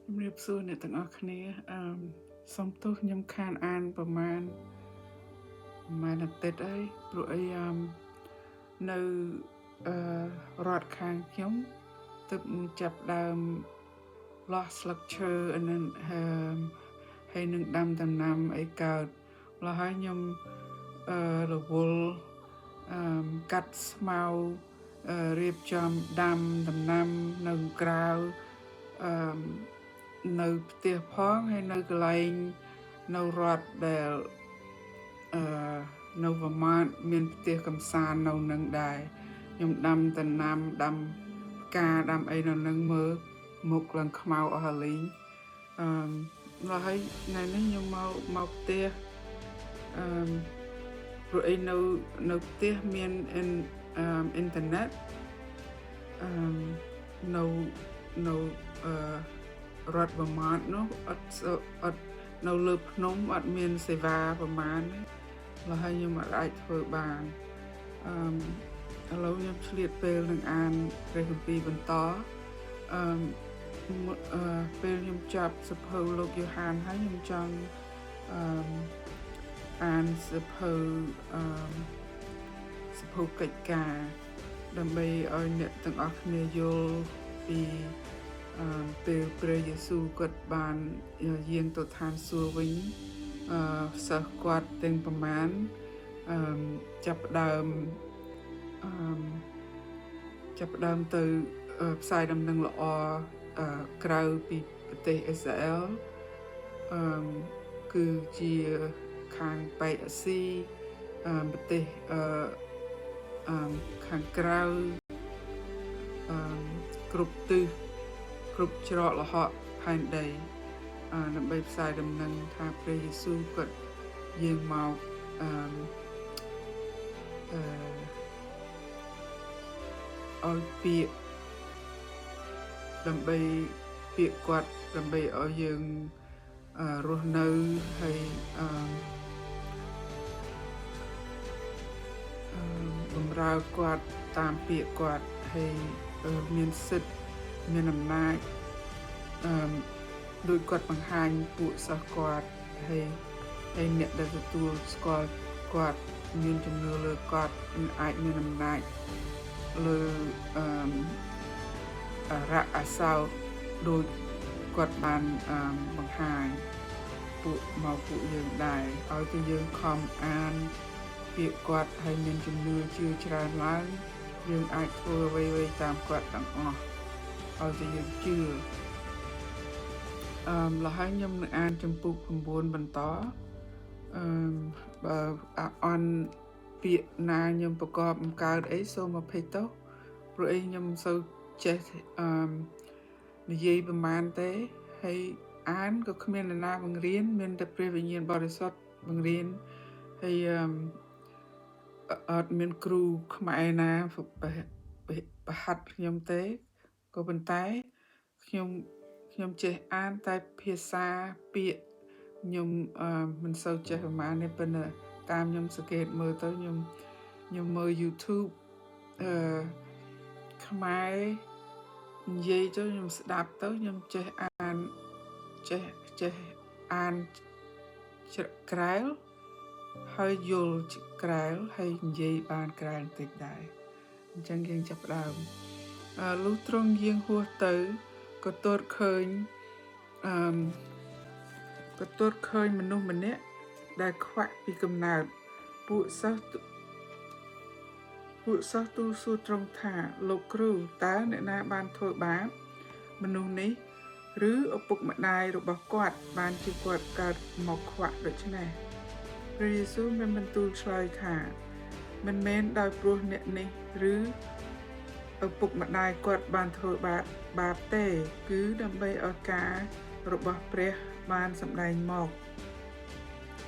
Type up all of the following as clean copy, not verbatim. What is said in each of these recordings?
ជំរាបសួរអ្នកទាំងអស់គ្នាសូមទោសខ្ញុំខានអានប្រមាណអាទិត្យហើយព្រោះអីនៅរដ្ឋខាងខ្ញុំទើបចាប់ដើមលាស់ស្លឹកឈើហើយនឹងដាំដំណាំអីកើតម្ល៉េះហើយខ្ញុំរវល់កាត់ស្មៅរៀបចំដាំដំណាំនៅក្រៅនៅផ្ទះផងហើយនៅកន្លែងនៅរដ្ឋដែលនៅវម៉ាតមានផ្ទះកំសាន្តនៅនឹងដែរខ្ញុំដាំដំណាំដាំផ្កាដាំអីនៅនឹងមើលមុខឡើងខ្មៅអស់ហើយលេងដល់ហើយថ្ងៃនេះខ្ញុំមកផ្ទះព្រោះអីនៅផ្ទះមានអ៊ីនធឺណិតនៅរដ្ឋវម៉ាតនោះអត់នៅលើភ្នំអត់មានសេវាប្រមាណឡើយហើយខ្ញុំអាចធ្វើបានឥឡូវខ្ញុំឆ្លៀតពេលនឹងអានព្រះគម្ពីរបន្តពេលខ្ញុំចាប់សភៅលោកយ៉ូហានហើយខ្ញុំចង់អានសភៅកិច្ចការដើម្បីឲ្យអ្នកទាំងអស់គ្នាយល់ពីពេលព្រះយេស៊ូវគាត់បានយាងទៅឋានសួគ៌វិញសិស្សគាត់ទាំងប្រមាណចាប់ផ្ដើមទៅផ្សាយដំណឹងល្អក្រៅពីប្រទេសអ៊ីស្រាអែលគឺជាខាងប៉ែកអាស៊ីប្រទេសខាងក្រៅគ្រប់ទិសគ្រប់ច្រកល្ហកផែនដីដើម្បីផ្សាយដំណឹងថាព្រះយេស៊ូវគាត់យាងមកឲ្យពាក្យដើម្បីពាក្យគាត់ដើម្បីឲ្យយើងរស់នៅហើយបម្រើគាត់តាមពាក្យគាត់ហើយមានសិទ្ធិមានអំណាចដោយគាត់បង្ហាញពួកសិស្សគាត់ហើយអ្នកដែលទទួលស្គាល់គាត់មានជំនឿលើគាត់អាចមានអំណាចលើរៈអាសោតដោយគាត់បានបង្ហាញពួកយើងដែរឲ្យតែយើងខំអានពាក្យគាត់ហើយមានជំនឿជឿច្រើនឡើងយើងអាចធ្វើអ្វីៗតាមគាត់ទាំងអស់ឲ្យតែយើងជឿលហើយខ្ញុំនឹងអានចំពុក9បន្តបើអន់ពាក្យណាខ្ញុំប្រកបបង្កើតអីសូមអភ័យទោសព្រោះអីខ្ញុំមិនសូវចេះនិយាយប្រហែលទេហើយអានក៏គ្មាននរណាបង្រៀនមានតែព្រះវិញ្ញាណបរិសុទ្ធបង្រៀនហើយអត់មានគ្រូខ្មែរណាប្រហាត់ខ្ញុំទេក៏ប៉ុន្តែខ្ញុំចេះអានតែភាសាពាក្យខ្ញុំមិនសូវចេះប្រហែលទេប៉ុន្តែតាមខ្ញុំសង្កេតមើលទៅខ្ញុំមើល YouTube ខ្មែរនិយាយទៅខ្ញុំស្ដាប់ទៅខ្ញុំចេះអានក្រែលហើយយល់ក្រែលហើយនិយាយបានក្រែលបន្តិចដែរអញ្ចឹងយើងចាប់ផ្ដើមលុះត្រង់យើងហួសទៅក៏ទតឃើញមនុស្សម្នាក់ដែលខ្វាក់ពីកំណើតពួកសិស្សទូលសួរត្រង់ថាលោកគ្រូតើអ្នកណាបានធ្វើបាបមនុស្សនេះឬឪពុកម្ដាយរបស់គាត់បានជាគាត់កើតមកខ្វាក់ដូច្នេះព្រះយេស៊ូវបានបន្ទូលឆ្លើយថាមិនមែនដោយព្រោះអ្នកនេះឬឪពុកម្ដាយគាត់បានធ្វើបាបទេគឺដើម្បីឲ្យការរបស់ព្រះបានសម្ដែងមក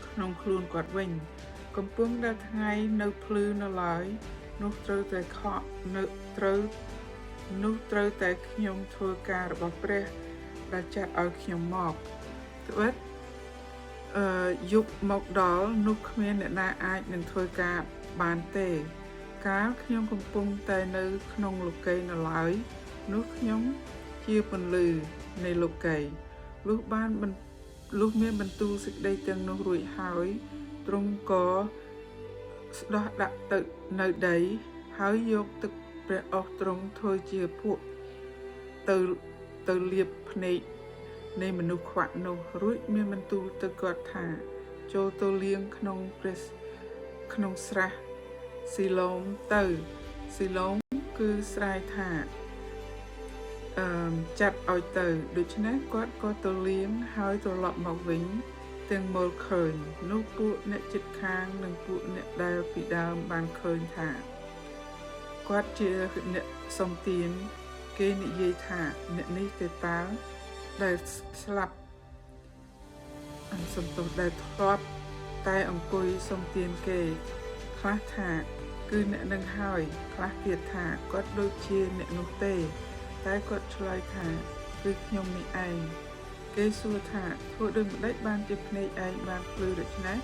ក្នុងខ្លួនគាត់វិញកំពុងតែថ្ងៃនៅភ្លឺនៅឡើយនោះត្រូវតែខ្ញុំធ្វើការរបស់ព្រះដែលចាត់ឲ្យខ្ញុំមកត្បិតយុគមកដល់នោះគ្មានអ្នកណាអាចនឹងធ្វើការបានទេកាលខ្ញុំកំពុងតែនៅក្នុងលោកីយ៍នៅឡើយនោះខ្ញុំជាពន្លឺនៃលោកីយ៍ លុះបានលុះមានបន្ទូលសេចក្តីទាំងនោះរួចហើយទ្រង់ក៏ស្ដោះដាក់ទៅនៅដីហើយយកទឹកព្រះអស់ទ្រង់ធ្វើជាភក់ទៅលាបភ្នែកនៃមនុស្សខ្វាក់នោះរួចមានបន្ទូលទៅគាត់ថាចូលទៅលាងក្នុងស្រះស៊ីឡូមទៅស៊ីឡូមគឺស្រែថាចាត់ឲ្យទៅដូច្នេះគាត់ក៏ទៅលាងហើយត្រឡប់មកវិញទាំងមើលឃើញនោះពួកអ្នកជិតខាងនិងពួកអ្នកដែលពីដើមបានឃើញថាគាត់ជាអ្នកសំទានគេនិយាយថាអ្នកនេះទេតើដែលស្លាប់សំទោសដែលធ្លាប់តែអង្គុយសំទានគេខ្លះថាគឺអ្នកនឹងហើយខ្លះទៀតថាគាត់ដូចជាអ្នកនោះទេតែគាត់ឆ្លើយថាគឺខ្ញុំនេះឯងគេសួរថាធ្វើដូចម្ដេចបានជាភ្នែកឯងបានភ្លឺដូច្នេះ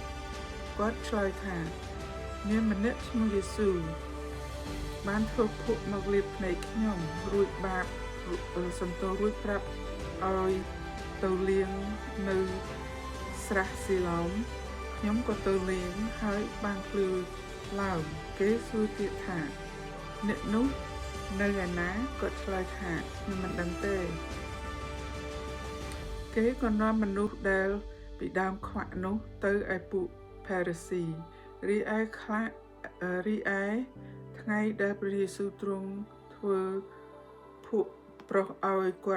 គាត់ឆ្លើយថាមានម្នាក់ឈ្មោះយេស៊ូវបានធ្វើភក់មកលាបភ្នែកខ្ញុំរួចបាបសំទោសរួចប្រាប់ឲ្យទៅលាងនៅស្រះស៊ីឡូមខ្ញុំក៏ទៅលាងហើយបានភ្លឺឡើងគេសួរទៀតថាអ្នកនោះនៅឯណាគាត់ឆ្លើយថាខ្ញុំមិនដឹងទេគេក៏នាំមនុស្សដែលពីដើមខ្វាក់នោះទៅឯពួកផារីស៊ីរីឯថ្ងៃដែលព្រះយេស៊ូវទ្រង់ធ្វើភក់ប្រុសឲ្យគា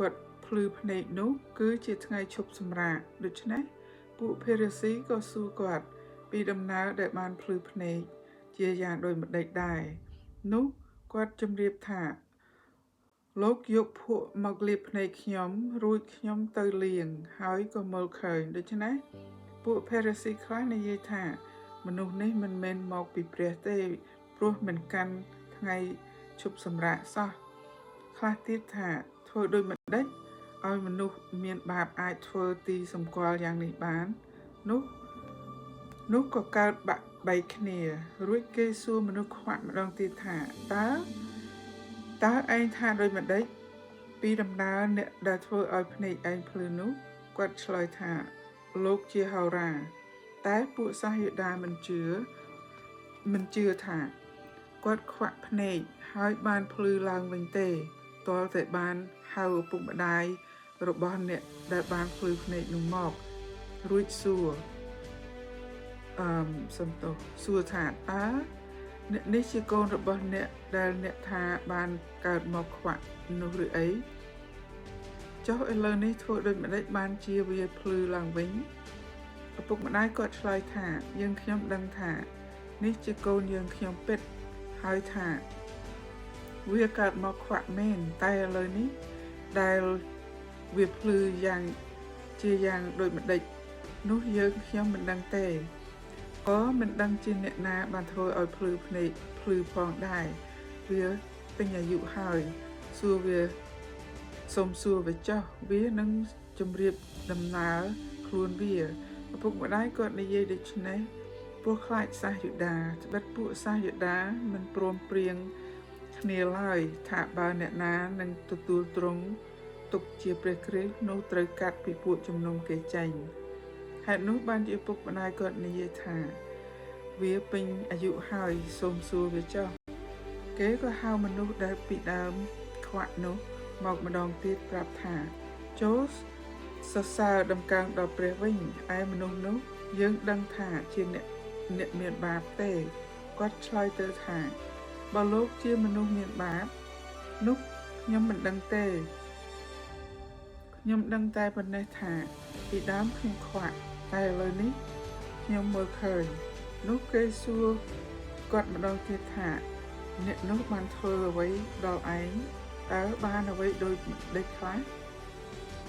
ត់ភ្លឺភ្នែកនោះគឺជាថ្ងៃឈប់សម្រាកដូច្នេះពួកផារីស៊ីក៏សួរគាត់ពីដំណើរដែលបានភ្លឺភ្នែកជាយ៉ាងដូចម្ដេចដែរនោះគាត់ជម្រាបថាលោកយកភក់មកលាបភ្នែកខ្ញុំរួចខ្ញុំទៅលាងហើយក៏មើលឃើញដូច្នេះពួកផារីស៊ីខ្លះនិយាយថាមនុស្សនេះមិនមែនមកពីព្រះទេព្រោះមិនកាន់ថ្ងៃឈប់សម្រាកសោះខ្លះទៀតថាធ្វើដូចម្ដេចឲ្យមនុស្សមានបាបអាចធ្វើទីសម្គាល់យ៉ាងនេះបាននោះក៏កើតបាក់បែកគ្នារួចគេសួរមនុស្សខ្វាក់ម្ដងទៀតថាតើឯងថាដូចម្ដេចពីដំណើរអ្នកដែលធ្វើឲ្យភ្នែកឯងភ្លឺនោះគាត់ឆ្លើយថាលោកជាហោរាតែពួកសាសយូដាមិនជឿថាគាត់ខ្វាក់ភ្នែកហើយបានភ្លឺឡើងវិញទេទាល់តែបានហៅឪពុកម្ដាយរបស់អ្នកដែលបានភ្លឺភ្នែកនោះមករួចសួរថាតើអ្នកនេះជាកូនរបស់អ្នកដែលអ្នកថាបានកើតមកខ្វាក់នោះឬអីចុះឥឡូវនេះធ្វើដូចម្ដេចបានជាវាភ្លឺឡើងវិញឪពុកម្ដាយគាត់ឆ្លើយថាយើងខ្ញុំដឹងថានេះជាកូនយើងខ្ញុំពិតហើយថាវាកើតមកខ្វាក់មែនតែឥឡូវនេះដែលវាភ្លឺយ៉ាងដូចម្ដេចនោះយើងខ្ញុំមិនដឹងទេក៏មិនដឹងជាអ្នកណាបានធ្វើឲ្យភ្លឺភ្នែកភ្លឺផងដែរវាពេញអាយុហើយសូមសួរវាចោះវានឹងជម្រាបដំណើរខ្លួនវាឪពុកម្ដាយគាត់និយាយដូច្នេះព្រោះខ្លាចសាសយូដាត្បិតពួកសាសយូដាមិនព្រមព្រៀងគ្នាឡើយថាបើអ្នកណានឹងទទួលទ្រង់ទុកជាព្រះគ្រីស្ទនោះត្រូវកាត់ពីពួកជំនុំគេចេញហេតុនោះបានជាឪពុកម្ដាយគាត់និយាយថាវាពេញអាយុហើយសូមសួរវាចុះគេក៏ហៅមនុស្សដែលពីដើមខ្វាក់នោះមកម្ដងទៀតប្រាប់ថាចូលសរសើរដំកើងដល់ព្រះវិញឯមនុស្សនោះយើងដឹងថាជាអ្នកមានបាបទេគាត់ឆ្លើយទៅថាបើលោកជាមនុស្សមានបាបនោះខ្ញុំមិនដឹងទេខ្ញុំដឹងតែប៉ុណ្ណេះថាពីដើមខ្ញុំខ្វាក់តែឥឡូវនេះខ្ញុំមើលឃើញនោះគេសួរគាត់ម្ដងទៀតថាអ្នកនោះបានធ្វើអ្វីដល់ឯងតើបានអ្វីដូចខ្លះ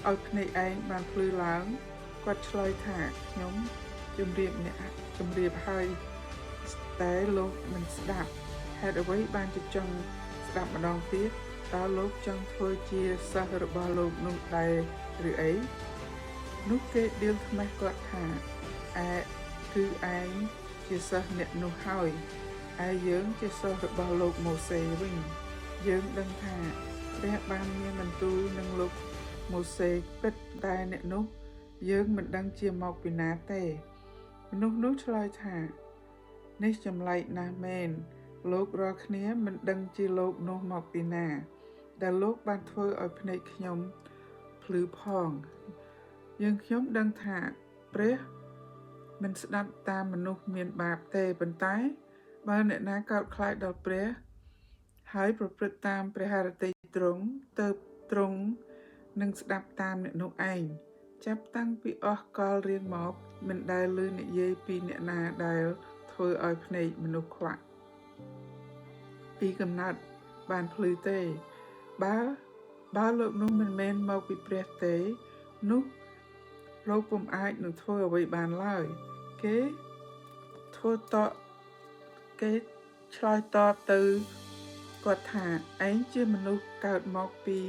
ឲ្យភ្នែកឯងបានភ្លឺឡើងគាត់ឆ្លើយថាខ្ញុំជម្រាបហើយតែលោកមិនស្ដាប់ហេតុអ្វីបានជាចង់ស្ដាប់ម្ដងទៀតតើលោកចង់ធ្វើជាសិស្សរបស់លោកនោះដែរឬអីនោះគេដៀលថ្មេះគាត់ថាគឺឯងជាសិស្សអ្នកនោះហើយឯយើងជាសិស្សរបស់លោកម៉ូសេវិញយើងដឹងថាព្រះបានមានបន្ទូលនឹងលោក ម៉ូសេពិតតែអ្នកនោះយើងមិនដឹងជាមកពីណាទេមនុស្សនោះឆ្លើយថានេះចម្លែកណាស់មែនលោករាល់គ្នាមិនដឹងជាលោកនោះមកពីណាដែលលោកបានធ្វើឲ្យភ្នែកខ្ញុំភ្លឺផងយើងខ្ញុំដឹងថាព្រះមិនស្ដាប់តាមមនុស្សមានបាបទេប៉ុន្តែបើអ្នកណាកោតខ្លាចដល់ព្រះហើយប្រព្រឹត្តតាមព្រះハរតីទ្រង់ទៅទ្រង់នឹងស្ដាប់តាមអ្នកនោះឯងចាប់តាំងពីអស់កលរៀងមកមិនដែលឮនិយាយពីអ្នកណាដែលធ្វើឲ្យភ្នែកមនុស្សខ្វាក់ពីកំណត់បានភ្លឺទេបើលោកនោះមិនមែនមកពីព្រះទេនោះលោកពុំអាចនឹងធ្វើអ្វីបានឡើយគេឆ្លើយតបទៅគាត់ថាឯងជាមនុស្សកើតមកពី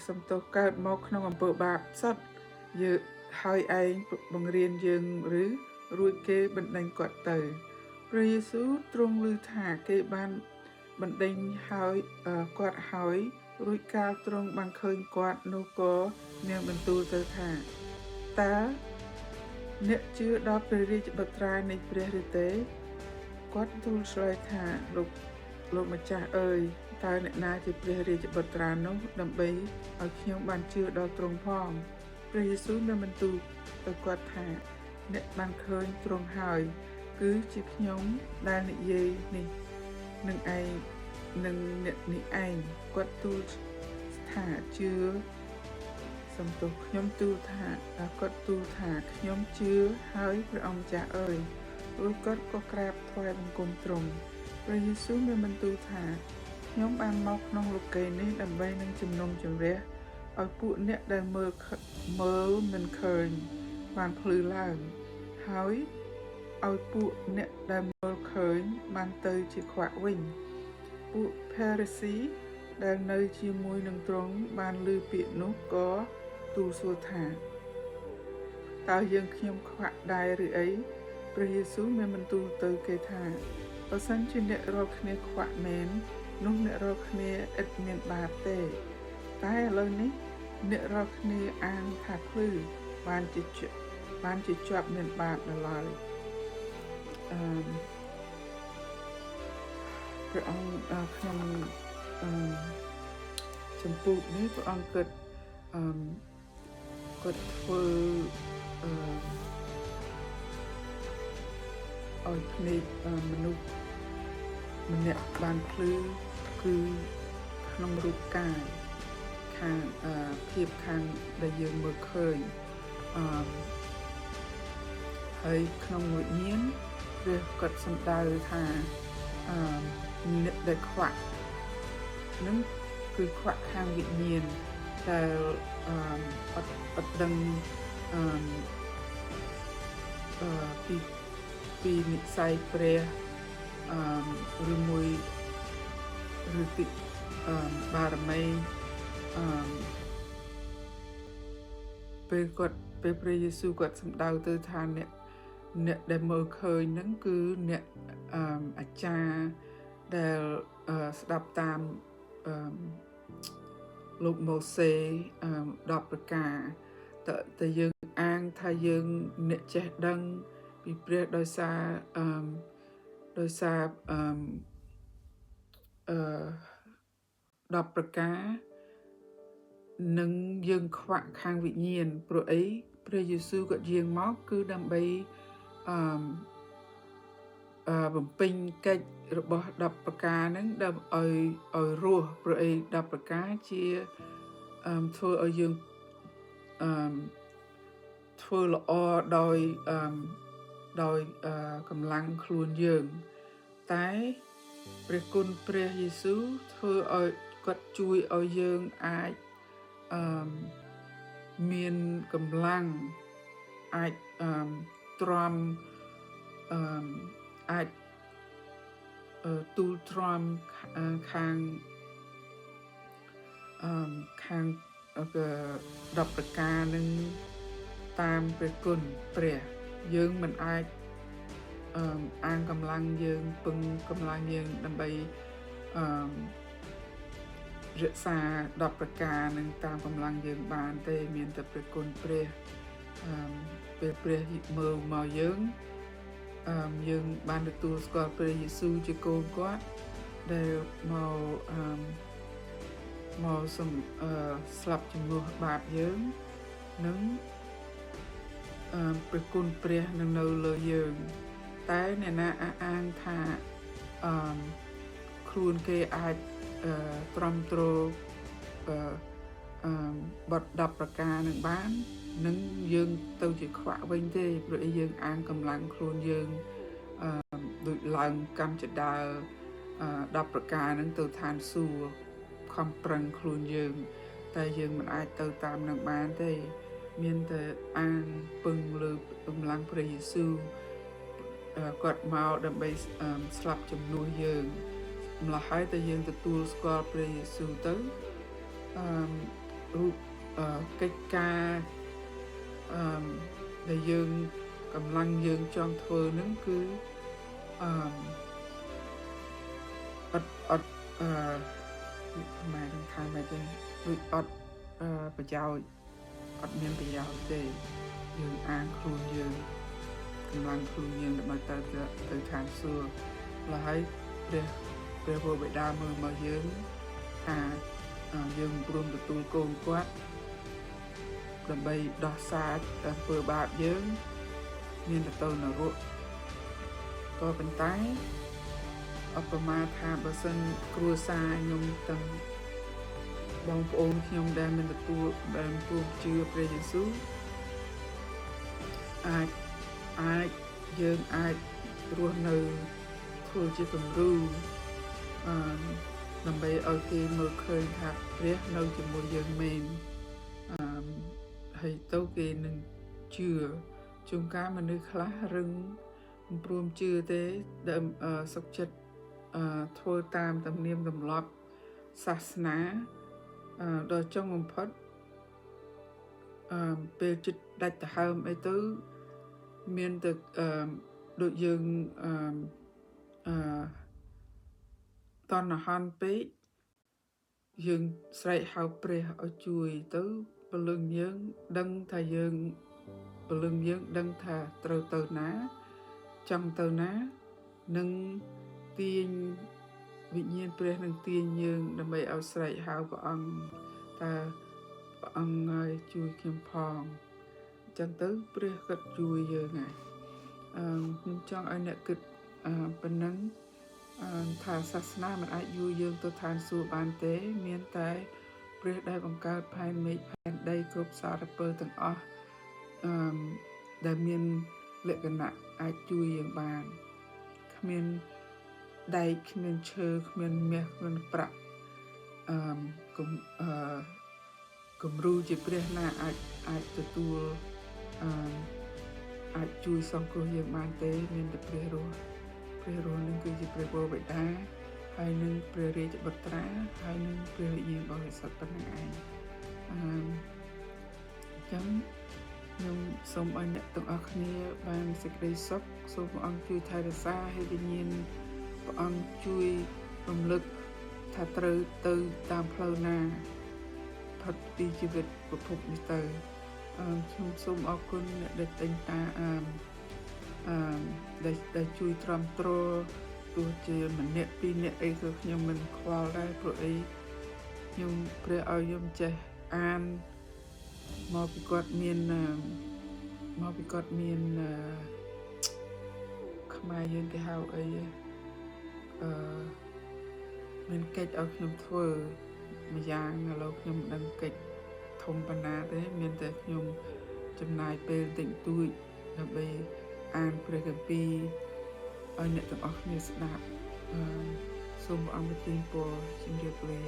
សំទោសកើតមកក្នុងអំពើបាបសុទ្ធយើងហើយឯងបង្រៀនយើងឬរួចគេបណ្ដេញគាត់ទៅព្រះយេស៊ូវទ្រង់ឮថាគេបានបណ្ដេញហើយគាត់ហើយរួចកាលទ្រង់បានឃើញគាត់នោះក៏មានបន្ទូលទៅថាតើអ្នកជឿដល់ព្រះរាជបុត្រានៃព្រះឬទេគាត់ទូលឆ្លើយថាលោកម្ចាស់អើយតើអ្នកណាជាព្រះរាជបុត្រានោះដើម្បីឲ្យខ្ញុំបានជឿដល់ទ្រង់ផងព្រះយេស៊ូវបានបន្ទូលទៅគាត់ថាអ្នកបានឃើញទ្រង់ហើយគឺជាខ្ញុំដែលនិយាយនេះនឹងឯងនឹងអ្នកនេះឯងគាត់ទូលថាជឿសំទោសខ្ញុំទូលថាគាត់ទូលថាខ្ញុំជឿហើយព្រះអង្គម្ចាស់អើយរួចគាត់ក៏ក្រាបថ្វាយបង្គំទ្រង់ព្រះយេស៊ូវមានបន្ទូលថាខ្ញុំបានមកក្នុងលោកីនេះដើម្បីនឹងជំនុំជម្រះឲ្យពួកអ្នកដែលមើលមិនឃើញបានភ្លឺឡើងហើយឲ្យពួកអ្នកដែលមើលឃើញបានទៅជាខ្វាក់វិញពួកផារីស៊ីដែលនៅជាមួយនឹងទ្រង់បានឮពាក្យនោះក៏ទូលសួរថាតើយើងខ្ញុំខ្វាក់ដែរឬអីព្រះយេស៊ូវមានបន្ទូលទៅគេថាបើសិនជាអ្នករាល់គ្នាខ្វាក់មែននោះអ្នករាល់គ្នាឥតមានបាបទេតែឥឡូវនេះអ្នករាល់គ្នាអាងថាភ្លឺបានជាជាប់មានបាបនៅឡើយព្រះអង្គក្នុងចំពោះនេះព្រះអង្គគាត់ធ្វើឲ្យភ្នែកមនុស្សម្នាក់បានភ្លឺគឺក្នុងរូបកាយខាងភាពខាងដែលយើងមើលឃើញហើយក្នុងវិញ្ញាណព្រះគាត់សំដៅថាអ្នកដែលខ្វាក់នឹងគឺខ្វាក់ខាងវិញ្ញាណដែលអត់ដឹងពីនិស្ស័យព្រះឬមួយឬពីបារមីពេលព្រះយេស៊ូវគាត់សំដៅទៅថាអ្នកដែលមើលឃើញហ្នឹងគឺអ្នកអាចារ្យដែលស្ដាប់តាមលោកម៉ូសេ10ប្រការតែយើងអាងថាយើងអ្នកចេះដឹងពីព្រះដោយសារ10ប្រការនឹងយើងខ្វាក់ខាងវិញ្ញាណព្រោះអីព្រះយេស៊ូវក៏យាងមកគឺដើម្បីបំពេញកិច្ចរបស់10ប្រការហ្នឹងដើម្បីឲ្យរស់ព្រោះអី10ប្រការជាធ្វើឲ្យយើងធ្វើល្អដោយកម្លាំងខ្លួនយើងតែព្រះគុណព្រះយេស៊ូវធ្វើឲ្យគាត់ជួយឲ្យយើងអាចមានកម្លាំងអាចទ្រាំអាចទូលទ្រាំខាង10ប្រការនឹងតាមព្រះគុណព្រះយើងមិនអាចអាងកម្លាំងយើងពឹងកម្លាំងយើងដើម្បី រក្សា10ប្រការនឹងតាមកម្លាំងយើងបានទេមានតែព្រះគុណព្រះពេលព្រះមើលមកយើងយើងបានទទួលស្គាល់ព្រះយេស៊ូវជាកូនគាត់ដែលមកស្លាប់ជំនួសបាបយើងនិងព្រះគុណព្រះនឹងនៅលើយើងតែអ្នកណាអះអាងថាខ្លួនគេអាចទ្រាំទ្របទ10ប្រការនឹងបាននឹងយើងទៅជាខ្វាក់វិញទេព្រោះយើងអានកម្លាំងខ្លួនយើងដូចឡើងកម្មចដាល10ប្រការនឹងទៅឋានសួគ៌ខំប្រឹងខ្លួនយើងតែយើងមិនអាចទៅតាមនឹងបានទេមានតែអានពឹងលើកម្លាំងព្រះយេស៊ូវគាត់មកដើម្បីស្លាប់ជំនួសយើងម្ល៉េះហើយតែយើងទទួលស្គាល់ព្រះយេស៊ូវទៅរូបកិច្ចការដែលយើងកម្លាំងយើងចង់ធ្វើនឹងគឺអត់ម៉ែនឹងថាម៉េចទេដូចអត់ប្រយោជន៍អត់មានប្រយោជន៍ទេយើងអានខ្លួនយើងកម្លាំងខ្លួនយើងដើម្បីទៅឋានសួគ៌แล้วហើយព្រះវរបិតាមើលមកយើងថាយើងព្រមទទួលកូនគាត់ដើម្បីដោះសាចអំពើបាបយើងមានទៅនរកក៏ប៉ុន្តែឧបមាថាបើសិនគ្រួសារខ្ញុំទាំងបងប្អូនខ្ញុំដែលមានទទួលដែលព្រមជឿព្រះយេស៊ូវអាចយើងអាចរស់នៅធ្វើជាគំរូដើម្បីឲ្យគេមើលឃើញថាព្រះនៅជាមួយយើងមែនហើយទៅគេនឹងជឿជួនកាលមនុស្សខ្លះរឹងមិនព្រមជឿទេដែលសុខចិត្តធ្វើតាមទំនៀមទម្លាប់សាសនាដល់ចុងបំផុតពេលចិត្តដាច់ដង្ហើមអីទៅមានតែដូចយើងតណ្ហាន់ពេកយើងស្រែកហៅព្រះឲ្យជួយទៅពលឹងយើងដឹងថាត្រូវទៅណាចង់ទៅណានឹងទាញវិញ្ញាណព្រះនឹងទាញយើងដើម្បីឲ្យស្រែកហៅព្រះអង្គថាព្រះអង្គឲ្យជួយខ្ញុំផងអញ្ចឹងទៅព្រះគាត់ជួយយើងហើយខ្ញុំចង់ឲ្យអ្នកគិតប៉ុណ្ណឹងថាសាសនាមិនអាចយួរយើងទៅឋានសួគ៌បានទេមានតែព្រះដែលបង្កើតផែនមេឃផែនដីគ្រប់សារពើទាំងអស់ដែលមានលក្ខណៈអាចជួយយើងបានគ្មានដែកគ្មានឈើគ្មានមាសគ្មានប្រាក់គំរូជាព្រះណាអាចទទួលអាចជួយសង្គ្រោះយើងបានទេមានតែព្រះរស់នឹងគឺជាព្រះវរបិតាហើយនឹងព្រះរាជបុត្រាហើយនឹងព្រះវិញ្ញាណបរិសុទ្ធប៉ុណ្ណឹងឯងអញ្ចឹងខ្ញុំសូមឲ្យអ្នកទាំងអស់គ្នាបានសេចក្តីសុខសូមព្រះអង្គជួយថែរក្សាឲ្យវិញ្ញាណព្រះអង្គជួយរំលឹកថាត្រូវទៅតាមផ្លូវណាផុតពីជីវិតប្រភពនេះទៅខ្ញុំសូមអរគុណអ្នកដែលតែងតាដែលជួយទ្រាំទ្រទោះជាម្នាក់ពីរនាក់អីក៏ខ្ញុំមិនខ្វល់ដែរព្រោះអីខ្ញុំព្រះឲ្យខ្ញុំចេះអានមកពីគាត់មានខ្មែរយើងគេហៅអីមានកិច្ចឲ្យខ្ញុំធ្វើម្យ៉ាងឥឡូវខ្ញុំមិនដឹងកិច្ចធំប៉ុណ្ណាទេមានតែខ្ញុំចំណាយពេលតិចតួចដើម្បីអានព្រះគម្ពីរឲ្យអ្នកទាំងអស់គ្នាស្ដាប់សូមព្រះអង្គប្រទានពរជំរាបលា